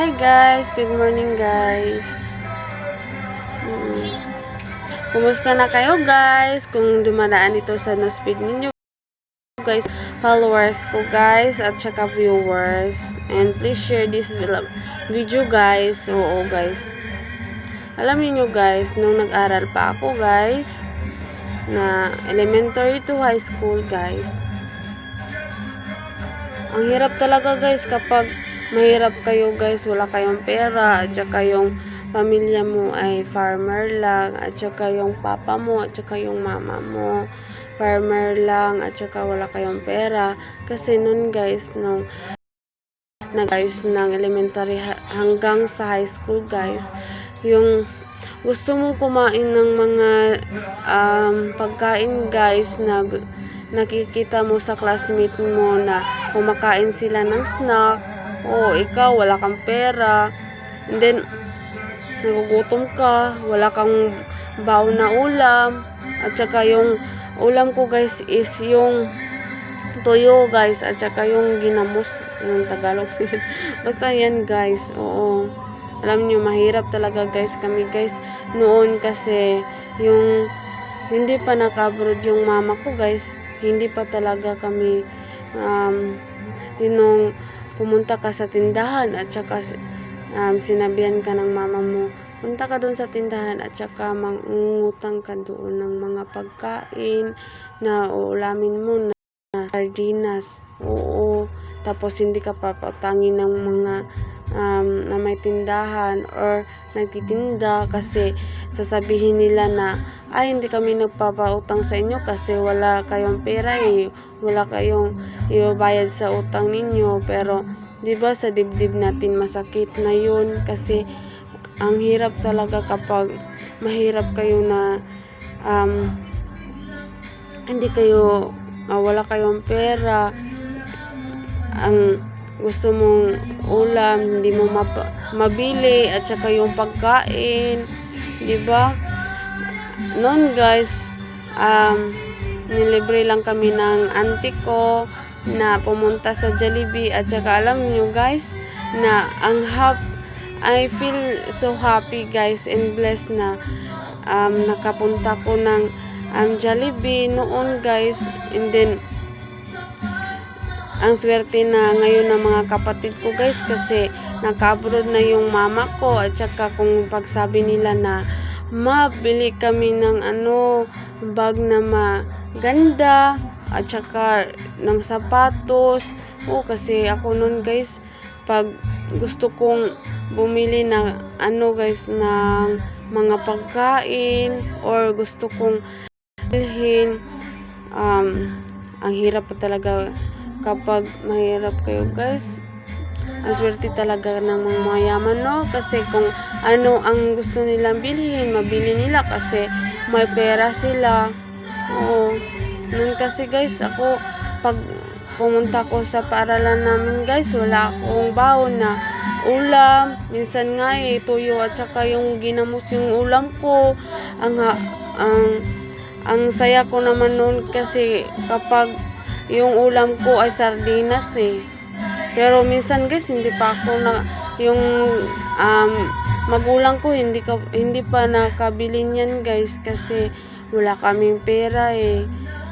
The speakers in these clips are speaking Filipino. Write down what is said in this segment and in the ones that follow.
Hi guys, good morning guys. Mm. Kumusta na kayo guys? Kung dumadaan ito sa newsfeed ninyo guys, followers ko guys at saka viewers. And please share this video guys. Oo guys. Alam niyo guys, nung nag-aral pa ako guys, na elementary to high school guys, ang hirap talaga guys kapag mahirap kayo guys, wala kayong pera, at saka yung pamilya mo ay farmer lang, at saka yung papa mo, at saka yung mama mo farmer lang, at saka wala kayong pera. Kasi nun guys, nung ng elementary hanggang sa high school guys, yung gusto mong kumain ng mga pagkain guys na nakikita mo sa classmate mo na kumakain sila ng snack, o ikaw wala kang pera, and then nagugutom ka, wala kang baon na ulam, at saka yung ulam ko guys is yung tuyo guys, at saka yung ginamos, yung Tagalog basta yan guys. Oo, alam nyo, mahirap talaga guys kami guys noon, kasi yung hindi pa naka-abroad yung mama ko guys, hindi pa talaga kami yun, pumunta ka sa tindahan at saka sinabihan ka ng mama mo, punta ka doon sa tindahan at saka mangungutang ka doon ng mga pagkain na uulamin mo na sardinas. Oo, tapos hindi ka papatangin ng mga na may tindahan or nagtitinda, kasi sasabihin nila na ay hindi kami nagpapautang sa inyo kasi wala kayong pera wala kayong ibabayad sa utang ninyo. Pero 'di ba sa dibdib natin masakit na 'yun, kasi ang hirap talaga kapag mahirap kayo na hindi kayo wala kayong pera, ang gusto mong ulam hindi mo mabili, at saka yung pagkain, di ba? Noon guys, nilibre lang kami ng auntie ko na pumunta sa Jollibee, at saka alam niyo guys na I feel so happy guys and blessed na nakapunta ko ng Jollibee noon guys. And then ang swerte na ngayon ng mga kapatid ko guys, kasi naka-abroad na yung mama ko, at saka kung pagsabi nila na mabili kami ng bag na maganda, at saka ng sapatos. Kasi ako nun guys, pag gusto kong bumili ng guys ng mga pagkain or gusto kong bilhin, ang hirap pa talaga kapag mahirap kayo guys. Ang swerte talaga ng mga mayaman, no? Kasi kung ano ang gusto nilang bilhin, mabili nila kasi may pera sila. Oo, nun kasi guys, ako pag pumunta ko sa paaralan namin guys, wala akong baon na ulam. Minsan nga tuyo at saka yung ginamos yung ulam ko. Ang saya ko naman noon, kasi kapag yung ulam ko ay sardinas pero minsan guys hindi pa ako yung magulang ko hindi pa nakabili niyan guys, kasi wala kaming pera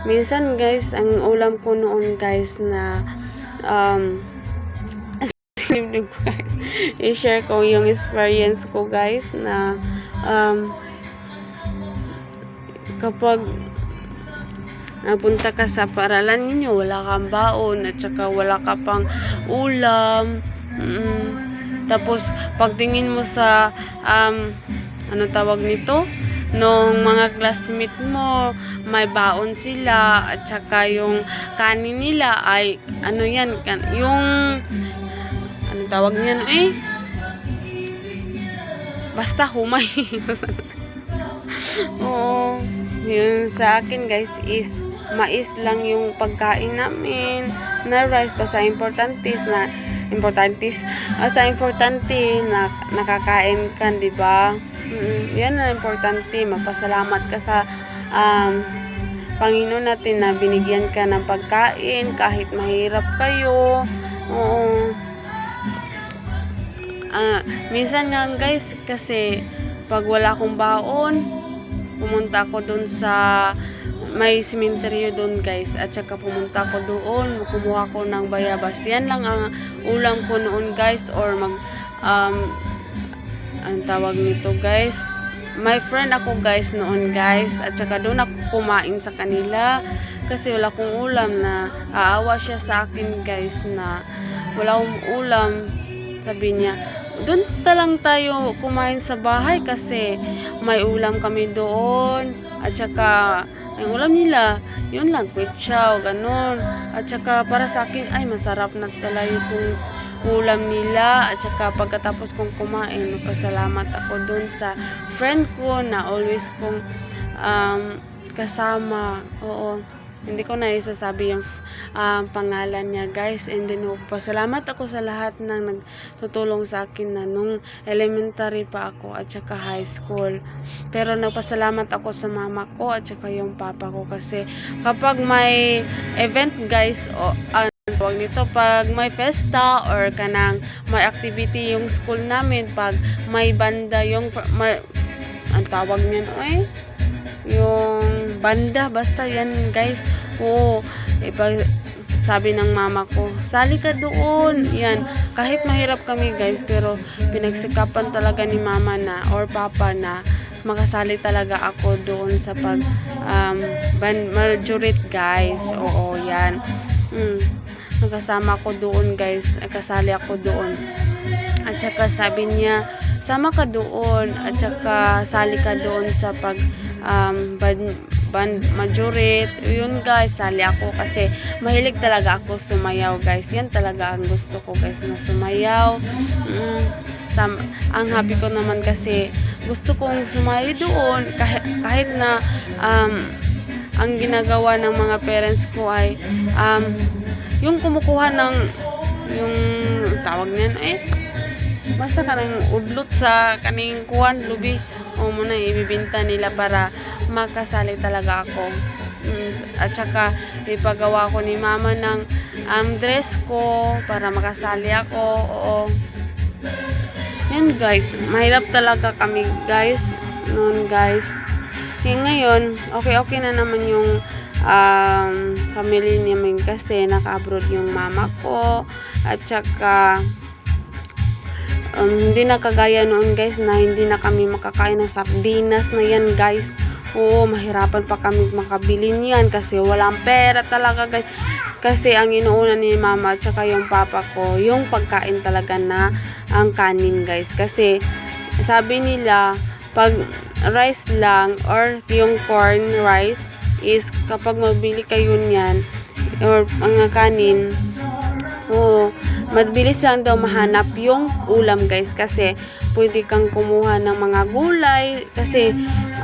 minsan guys ang ulam ko noon guys na i-share ko yung experience ko guys na kapag napunta ka sa paaralan ninyo, wala kang baon, at saka wala ka pang ulam. Tapos pagtingin mo sa ano tawag nito, nung mga classmate mo may baon sila, at saka yung kanin nila ay yung ano tawag niyan basta humay. Oo, yun sa akin guys is mais lang yung pagkain namin na rice, basta importante na nakakain ka, di ba? Yan ang importante, magpasalamat ka sa Panginoon natin na binigyan ka ng pagkain kahit mahirap kayo. Oo, Minsan nga guys, kasi pag wala akong baon, pumunta ako doon sa may sementeryo doon guys, at saka pumunta ako doon, kumuha ko ng bayabas. Yan lang ang ulam ko noon guys, or ang tawag nito guys, my friend ako guys noon guys, at saka doon ako kumain sa kanila kasi wala akong ulam. Na aawa siya sa akin guys na wala akong ulam. Sabi niya, doon lang tayo kumain sa bahay kasi may ulam kami doon. At saka ang ulam nila, yun lang, kwetsaw, ganun. At saka para sa akin, ay masarap na talaga itong ulam nila. At saka pagkatapos kong kumain, nagpasalamat ako doon sa friend ko na always kong kasama. Oo, hindi ko na isasabi yung pangalan niya guys. And then pasalamat ako sa lahat ng nagtutulong sa akin na nung elementary pa ako at saka high school. Pero nagpasalamat ako sa mama ko at saka yung papa ko, kasi kapag may event guys, tawag nito, pag may festa or kanang may activity yung school namin, pag may banda yung ang tawag niyan yung banda, basta yan guys. Oo, sabi ng mama ko, sali ka doon. Yan, kahit mahirap kami guys, pero pinagsikapan talaga ni mama na or papa na makasali talaga ako doon sa pag majorit guys. Oo, yan. Nakasama ko doon guys, kasali ako doon. At saka sabi niya, sama ka doon at saka sali ka doon sa pag band majorit. Yun guys, sali ako kasi mahilig talaga ako sumayaw guys. Yan talaga ang gusto ko guys, na sumayaw. Ang happy ko naman kasi gusto kong sumayaw doon kahit na ang ginagawa ng mga parents ko ay yung kumukuha ng yung tawag niyan basta kanang udlot sa kaning kuwan lubi o muna ibibinta nila para makasali talaga ako. At saka ipagawa ko ni mama ng dress ko para makasali ako. Oo, yan guys, mahirap talaga kami guys noon guys. Ngayon okay na naman yung family namin kasi naka-abroad yung mama ko. At saka hindi na kagaya noon guys na hindi na kami makakain ng sardinas na yan guys. Oo, mahirapan pa kami makabili niyan kasi walang pera talaga guys. Kasi ang inuuna ni mama at saka yung papa ko, yung pagkain talaga na ang kanin guys. Kasi sabi nila, pag rice lang or yung corn rice is kapag mabili kayo niyan or mga kanin, mabilis lang daw mahanap yung ulam guys, kasi pwede kang kumuha ng mga gulay kasi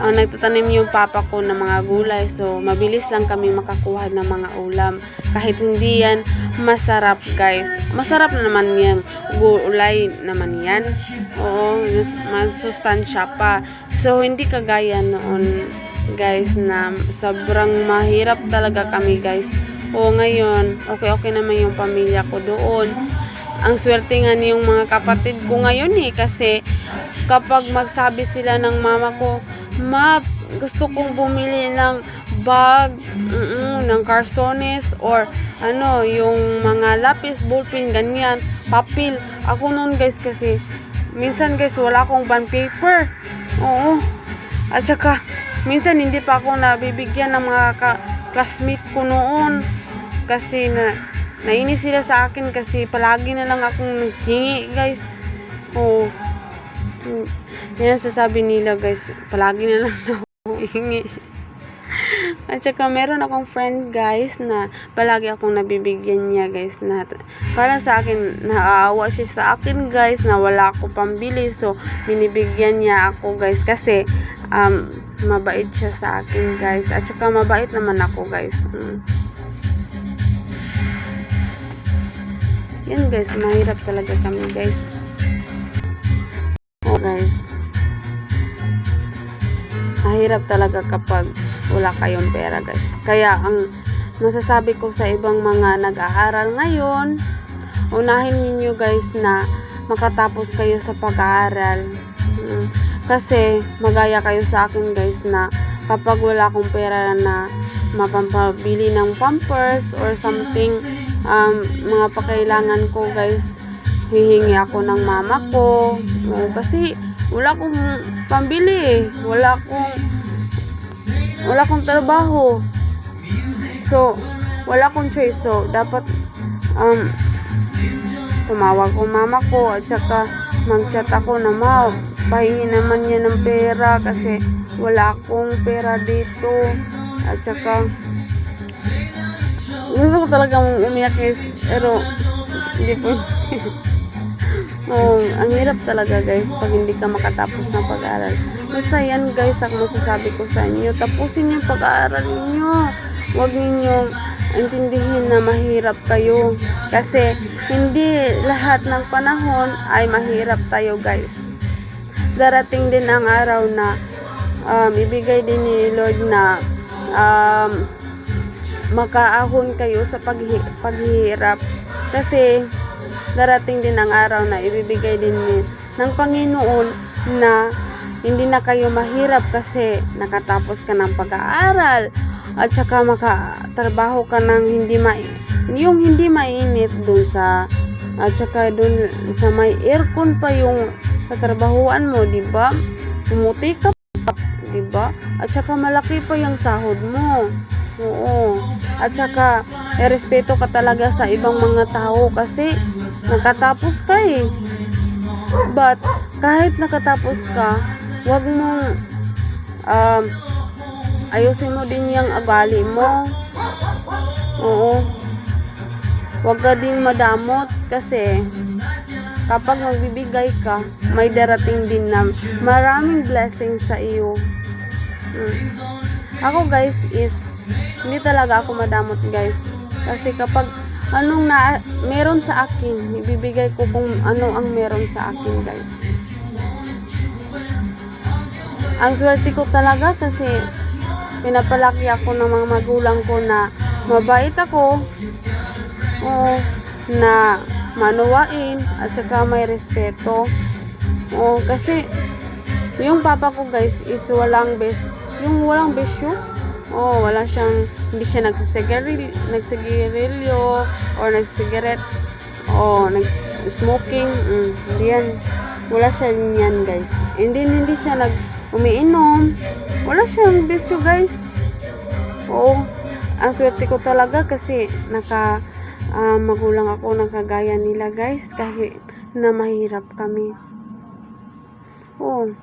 nagtatanim yung papa ko ng mga gulay, so mabilis lang kami makakuha ng mga ulam kahit hindi yan masarap guys. Masarap na naman yan, gulay naman yan. Oo, masustansya pa. So hindi kagaya noon guys na sobrang mahirap talaga kami guys. O ngayon, okay naman yung pamilya ko doon. Ang swerte nga niyong mga kapatid ko ngayon kasi kapag magsabi sila ng mama ko, "Ma, gusto kong bumili ng bag, ng Carsones or yung mga lapis, ballpen, ganyan, papel." Ako noon guys kasi minsan guys wala akong bond paper. Oo. At saka minsan hindi pa ako nabibigyan ng mga classmate ko noon kasi nainis sila sa akin kasi palagi na lang akong hingi guys. Oo. Yan sasabi nila guys, palagi na lang ako hingi. At saka meron akong friend guys na palagi akong nabibigyan niya guys, na para sa akin, naaawa siya sa akin guys na wala ako pambili, so binibigyan niya ako guys kasi mabait siya sa akin guys. At saka mabait naman ako guys. Yan guys, mahirap talaga kami guys. Guys, mahirap talaga kapag wala kayong pera guys. Kaya ang masasabi ko sa ibang mga nag-aaral ngayon, unahin niyo guys na makatapos kayo sa pag-aaral. Kasi magaya kayo sa akin guys na kapag wala akong pera na mapampabili ng pampers or something, mga pakailangan ko guys, hihingi ako ng mama ko. Kasi wala akong pambili, wala akong trabaho. So, wala akong choice. So, dapat tumawag ko mama ko at saka mag-chat ako na pahingi naman niya ng pera kasi wala akong pera dito. At saka gusto ko talagang umiyak guys, pero hindi po. Ang hirap talaga guys pag hindi ka makatapos ng pag-aaral. Basta yan guys ang masasabi ko sa inyo, tapusin yung pag-aaral ninyo. Huwag ninyong intindihin na mahirap kayo, kasi hindi lahat ng panahon ay mahirap tayo guys. Darating din ang araw na ibigay din ni Lord na makaahon kayo sa paghihirap, kasi darating din ang araw na ibibigay din ng Panginoon na hindi na kayo mahirap kasi nakatapos ka ng pag-aaral at saka makatrabaho ka ng hindi mainit dun sa, at saka dun sa may aircon pa yung katrabahuan mo, di ba? Pumuti ka pa, di ba? At saka malaki pa yung sahod mo. Oo. At saka respeto ka talaga sa ibang mga tao kasi nakatapos ka eh. But kahit nakatapos ka, wag mong ayusin mo din yung ugali mo. Oo. Wag ka din madamot kasi kapag magbibigay ka, may darating din na maraming blessings sa iyo. Ako guys is hindi talaga ako madamot guys, kasi kapag meron sa akin, ibibigay ko kung ano ang meron sa akin guys. Ang swerte ko talaga kasi pinapalaki ako ng mga magulang ko na mabait ako, na manuwain at saka may respeto. Kasi yung papa ko guys is walang besyo. Hindi siya nagsisigarilyo or nagsigaret o nag-smoking. Hindi yan. Wala siya yan guys. Hindi siya umiinom. Wala siyang bisyo guys. Ang swerte ko talaga kasi magulang ako ng kagaya nila guys, kahit na mahirap kami. Ang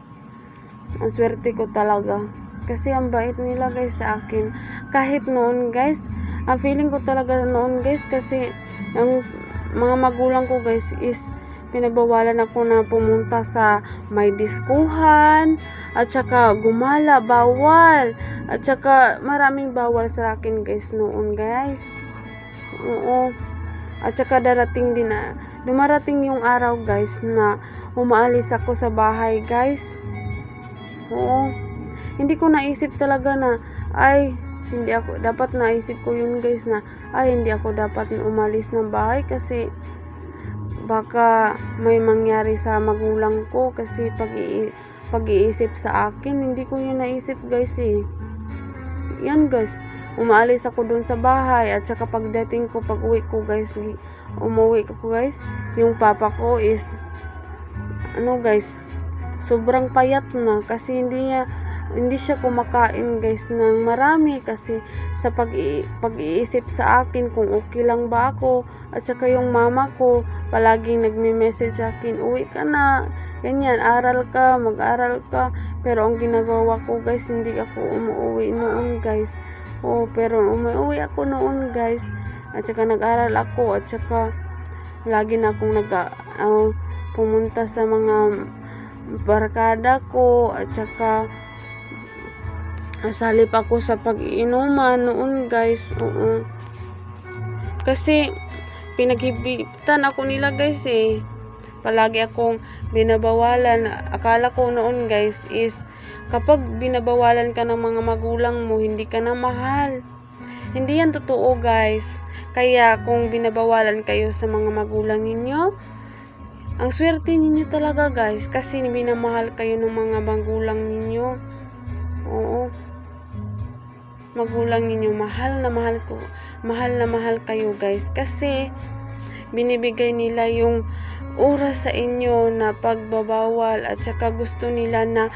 swerte ko talaga. Kasi ang bait nila guys sa akin. Kahit noon guys, ang feeling ko talaga noon guys, kasi ang mga magulang ko guys is pinabawalan ako na pumunta sa may diskuhan, at saka gumala, bawal, at saka maraming bawal sa akin guys noon guys. At saka dumarating yung araw guys na umaalis ako sa bahay guys. Hindi ko naisip talaga na dapat naisip ko yun guys na hindi ako dapat umalis ng bahay kasi baka may mangyari sa magulang ko, kasi pag-iisip sa akin, hindi ko yun naisip guys eh. Yan guys, umaalis ako dun sa bahay, at saka pag uwi ko guys, yung papa ko is guys, sobrang payat na kasi hindi siya kumakain guys ng marami, kasi sa pag-iisip sa akin kung okay lang ba ako. At saka yung mama ko palaging nagme-message sa akin, uwi ka na, ganyan, mag-aral ka. Pero ang ginagawa ko guys, hindi ako umuwi noon guys. Pero umuwi ako noon guys, at saka nag-aral ako, at saka lagi na akong pumunta sa mga barkada ko, at saka salip ako sa pag-iinuman noon guys. Kasi pinaghibitan ako nila guys eh. Palagi akong binabawalan. Akala ko noon guys is kapag binabawalan ka ng mga magulang mo, hindi ka na mahal. Hindi yan totoo guys. Kaya kung binabawalan kayo sa mga magulang ninyo, Ang swerte ninyo talaga guys kasi minamahal kayo ng mga magulang ninyo. Oo. Magulang ninyo, mahal na mahal kayo guys kasi binibigay nila yung oras sa inyo na pagbabawal at saka gusto nila na